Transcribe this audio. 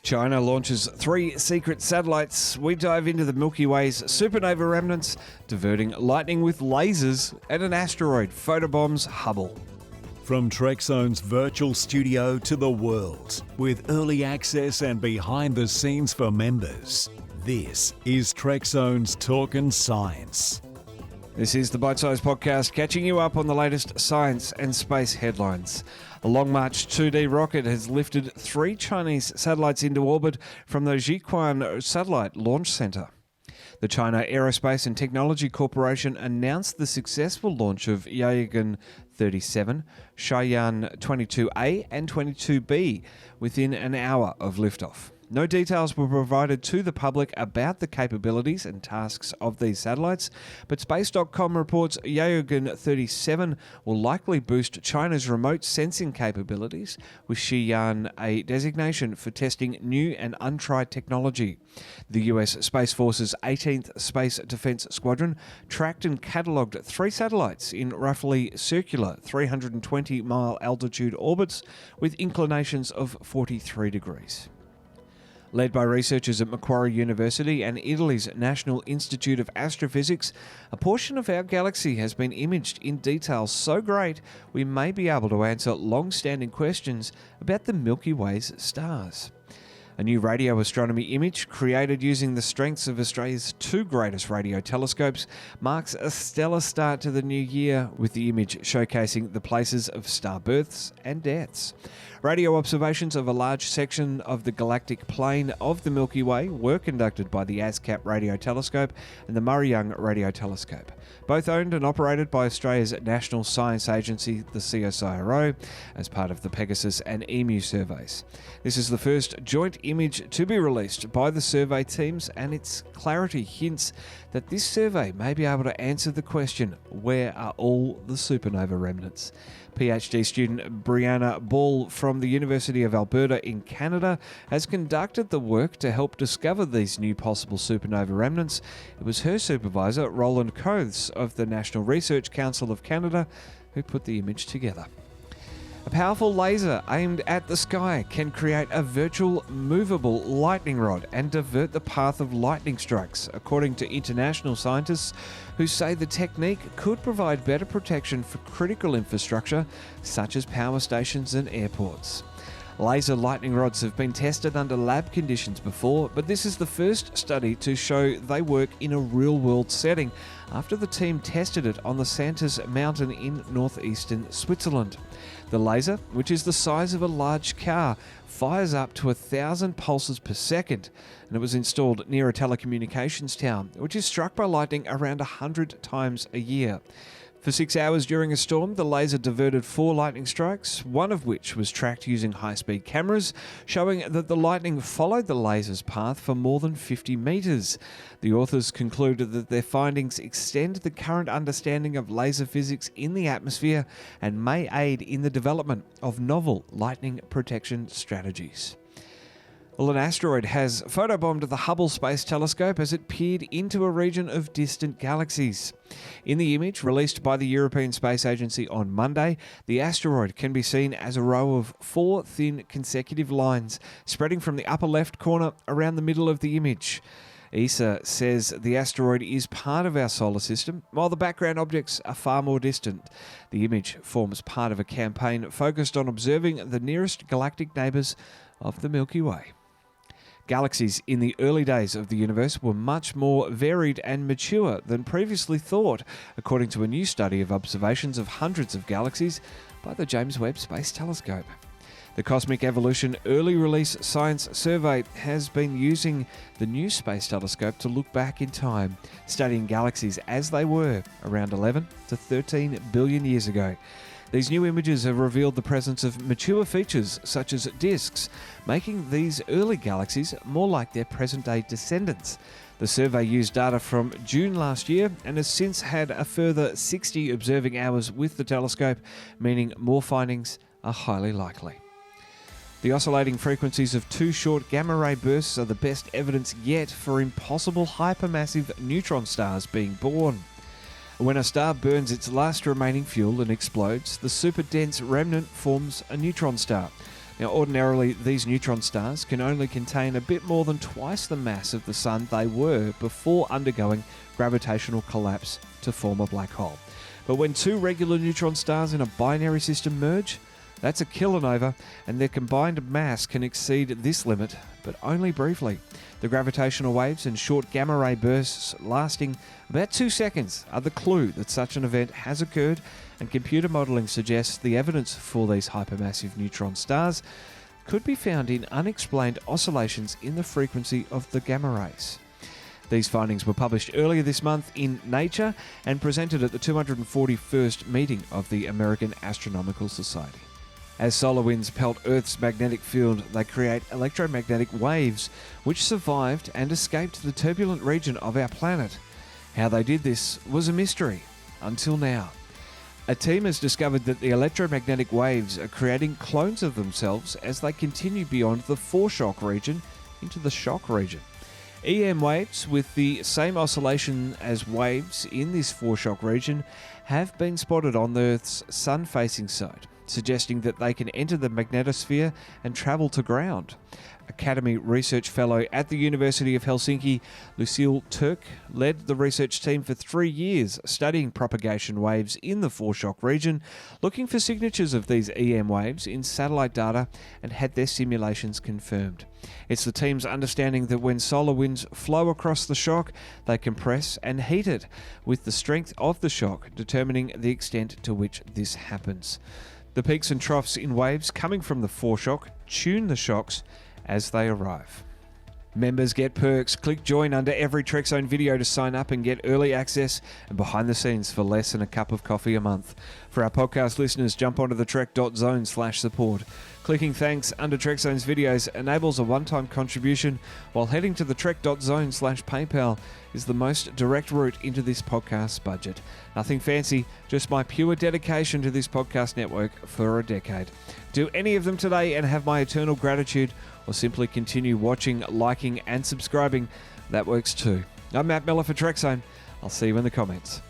China launches 3 secret satellites. We dive into the Milky Way's supernova remnants, diverting lightning with lasers, and an asteroid photobombs Hubble. From Trekzone's virtual studio to the world, with early access and behind the scenes for members, this is Trekzone's Talkin' Science. This is the Bite-Size Podcast, catching you up on the latest science and space headlines. A Long March 2D rocket has lifted 3 Chinese satellites into orbit from the Jiuquan Satellite Launch Center. The China Aerospace and Technology Corporation announced the successful launch of Yaogan 37, Shiyan 22A and 22B within an hour of liftoff. No details were provided to the public about the capabilities and tasks of these satellites, but Space.com reports Yaogan 37 will likely boost China's remote sensing capabilities, with Shiyan a designation for testing new and untried technology. The US Space Force's 18th Space Defense Squadron tracked and catalogued 3 satellites in roughly circular 320-mile altitude orbits with inclinations of 43 degrees. Led by researchers at Macquarie University and Italy's National Institute of Astrophysics, a portion of our galaxy has been imaged in detail so great we may be able to answer long-standing questions about the Milky Way's stars. A new radio astronomy image, created using the strengths of Australia's 2 greatest radio telescopes, marks a stellar start to the new year, with the image showcasing the places of star births and deaths. Radio observations of a large section of the galactic plane of the Milky Way were conducted by the ASCAP Radio Telescope and the Murray-Young Radio Telescope, both owned and operated by Australia's National Science Agency, the CSIRO, as part of the Pegasus and EMU surveys. This is the first joint image to be released by the survey teams, and its clarity hints that this survey may be able to answer the question, where are all the supernova remnants? PhD student Brianna Ball from the University of Alberta in Canada has conducted the work to help discover these new possible supernova remnants. It was her supervisor, Roland Coates of the National Research Council of Canada, who put the image together. A powerful laser aimed at the sky can create a virtual movable lightning rod and divert the path of lightning strikes, according to international scientists who say the technique could provide better protection for critical infrastructure such as power stations and airports. Laser lightning rods have been tested under lab conditions before, but this is the first study to show they work in a real-world setting after the team tested it on the Santos mountain in northeastern Switzerland. The laser, which is the size of a large car, fires up to 1,000 pulses per second, and it was installed near a telecommunications tower, which is struck by lightning around 100 times a year. For 6 hours during a storm, the laser diverted 4 lightning strikes, one of which was tracked using high-speed cameras, showing that the lightning followed the laser's path for more than 50 metres. The authors concluded that their findings extend the current understanding of laser physics in the atmosphere and may aid in the development of novel lightning protection strategies. Well, an asteroid has photobombed the Hubble Space Telescope as it peered into a region of distant galaxies. In the image released by the European Space Agency on Monday, the asteroid can be seen as a row of 4 thin consecutive lines spreading from the upper left corner around the middle of the image. ESA says the asteroid is part of our solar system, while the background objects are far more distant. The image forms part of a campaign focused on observing the nearest galactic neighbours of the Milky Way. Galaxies in the early days of the universe were much more varied and mature than previously thought, according to a new study of observations of hundreds of galaxies by the James Webb Space Telescope. The Cosmic Evolution Early Release Science Survey has been using the new space telescope to look back in time, studying galaxies as they were around 11 to 13 billion years ago. These new images have revealed the presence of mature features such as disks, making these early galaxies more like their present-day descendants. The survey used data from June last year and has since had a further 60 observing hours with the telescope, meaning more findings are highly likely. The oscillating frequencies of 2 short gamma-ray bursts are the best evidence yet for impossible hypermassive neutron stars being born. When a star burns its last remaining fuel and explodes, the super-dense remnant forms a neutron star. Now, ordinarily, these neutron stars can only contain a bit more than twice the mass of the Sun they were before undergoing gravitational collapse to form a black hole. But when two regular neutron stars in a binary system merge, that's a kilonova, and their combined mass can exceed this limit, but only briefly. The gravitational waves and short gamma ray bursts lasting about 2 seconds are the clue that such an event has occurred, and computer modelling suggests the evidence for these hypermassive neutron stars could be found in unexplained oscillations in the frequency of the gamma rays. These findings were published earlier this month in Nature and presented at the 241st meeting of the American Astronomical Society. As solar winds pelt Earth's magnetic field, they create electromagnetic waves which survived and escaped the turbulent region of our planet. How they did this was a mystery, until now. A team has discovered that the electromagnetic waves are creating clones of themselves as they continue beyond the foreshock region into the shock region. EM waves with the same oscillation as waves in this foreshock region have been spotted on Earth's sun-facing side, suggesting that they can enter the magnetosphere and travel to ground. Academy Research Fellow at the University of Helsinki, Lucille Turk, led the research team for 3 years studying propagation waves in the foreshock region, looking for signatures of these EM waves in satellite data, and had their simulations confirmed. It's the team's understanding that when solar winds flow across the shock, they compress and heat it, with the strength of the shock determining the extent to which this happens. The peaks and troughs in waves coming from the foreshock tune the shocks as they arrive. Members get perks. Click join under every Trekzone video to sign up and get early access and behind the scenes for less than a cup of coffee a month. For our podcast listeners, jump onto the trek.zone/support. Clicking thanks under Trekzone's videos enables a one-time contribution, while heading to the trek.zone/PayPal is the most direct route into this podcast's budget. Nothing fancy, just my pure dedication to this podcast network for a decade. Do any of them today and have my eternal gratitude, or simply continue watching, liking and subscribing. That works too. I'm Matt Miller for Trekzone. I'll see you in the comments.